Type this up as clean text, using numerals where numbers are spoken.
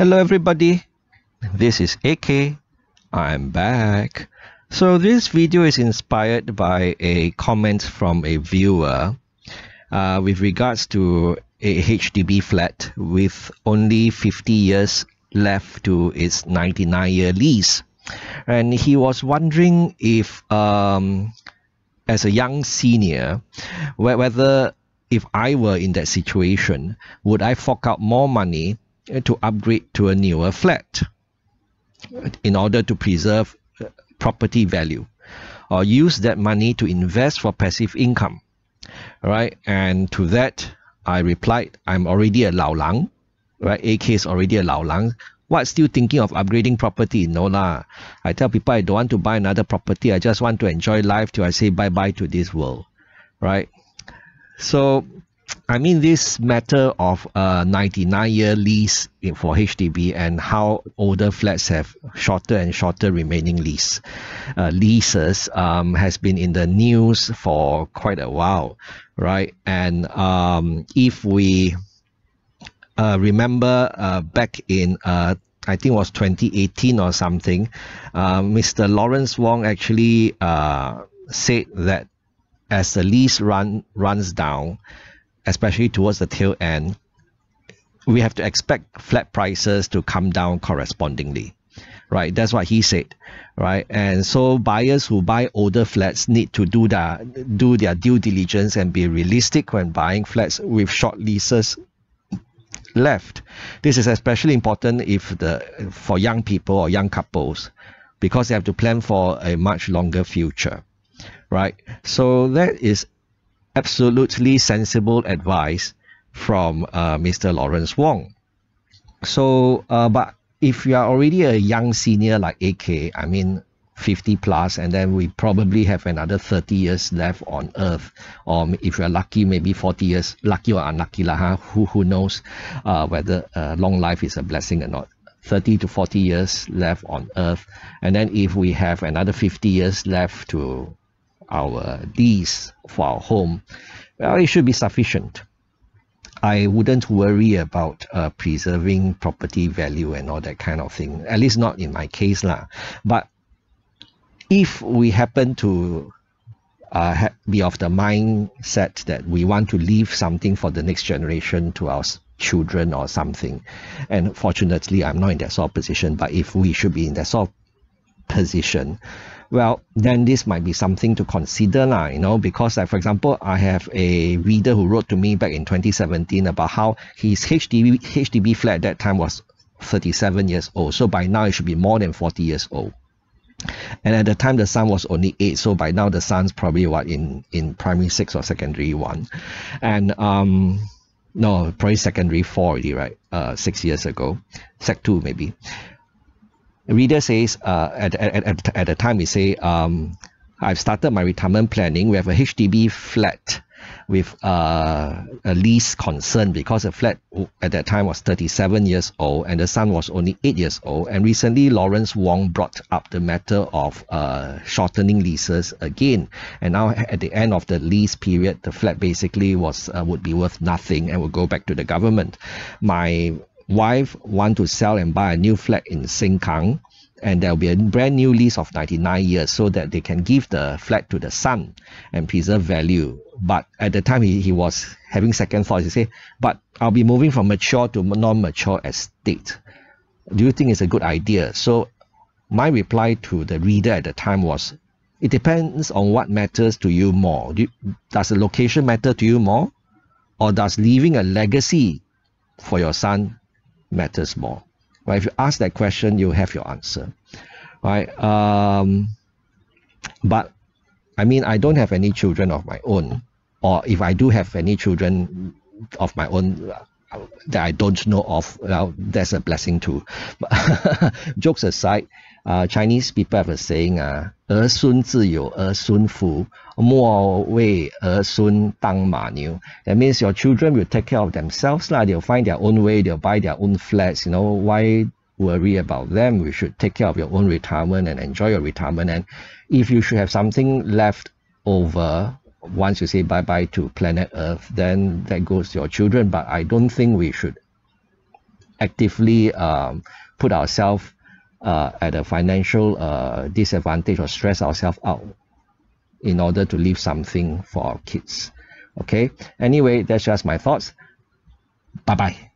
Hello everybody, this is AK. I'm back. So this video is inspired by a comment from a viewer with regards to a HDB flat with only 50 years left to its 99-year lease. And he was wondering if, as a young senior, whether if I were in that situation, would I fork out more money to upgrade to a newer flat in order to preserve property value, or use that money to invest for passive income, right? And to that I replied, I'm already a lao lang, right? AK is already a lao lang. What, still thinking of upgrading property? No lah. I tell people I don't want to buy another property. I just want to enjoy life till I say bye bye to this world, right? So I mean, this matter of a 99-year lease for HDB and how older flats have shorter and shorter remaining leases has been in the news for quite a while, right? And if we remember back in I think it was 2018 or something, Mr. Lawrence Wong actually said that as the lease runs down, especially towards the tail end, we have to expect flat prices to come down correspondingly, right? That's what he said, right? And so buyers who buy older flats need to do their due diligence and be realistic when buying flats with short leases left. This is especially important for young people or young couples, because they have to plan for a much longer future, right? So that is absolutely sensible advice from Mr. Lawrence Wong. So, but if you are already a young senior like AK, I mean 50 plus, and then we probably have another 30 years left on earth, or if you're lucky, maybe 40 years, lucky or unlucky lah, huh? Who knows whether long life is a blessing or not. 30 to 40 years left on earth, and then if we have another 50 years left to our lease for our home, well, it should be sufficient. I wouldn't worry about preserving property value and all that kind of thing, at least not in my case lah. But if we happen to be of the mindset that we want to leave something for the next generation to our children or something, and fortunately I'm not in that sort of position, but if we should be in that sort of position, well, then this might be something to consider lah, you know, because like, for example, I have a reader who wrote to me back in 2017 about how his HDB flat at that time was 37 years old. So by now it should be more than 40 years old. And at the time the son was only 8, so by now the son's probably what, in primary 6 or secondary 1. And no, probably secondary 4 already, right? 6 years ago, sec 2 maybe. Reader says, at the time we say, I've started my retirement planning. We have a HDB flat with a lease concern because the flat at that time was 37 years old and the son was only 8 years old. And recently Lawrence Wong brought up the matter of shortening leases again. And now at the end of the lease period, the flat basically would be worth nothing and would go back to the government. My wife want to sell and buy a new flat in Sengkang, and there will be a brand new lease of 99 years so that they can give the flat to the son and preserve value. But at the time he was having second thoughts. He said, but I'll be moving from mature to non-mature estate. Do you think it's a good idea? So my reply to the reader at the time was, it depends on what matters to you more. Does the location matter to you more, or does leaving a legacy for your son matters more? Right? If you ask that question, you have your answer, right? But I mean, I don't have any children of my own, or if I do have any children of my own that I don't know of, well, that's a blessing too. But jokes aside, Chinese people have a saying, 儿孙自有儿孙福，莫为儿孙当马牛. That means your children will take care of themselves lah. They'll find their own way, they'll buy their own flats, you know, why worry about them? We should take care of your own retirement and enjoy your retirement. And if you should have something left over once you say bye-bye to planet Earth, then that goes to your children. But I don't think we should actively put ourselves at a financial disadvantage or stress ourselves out in order to leave something for our kids. Okay, anyway, that's just my thoughts. Bye bye.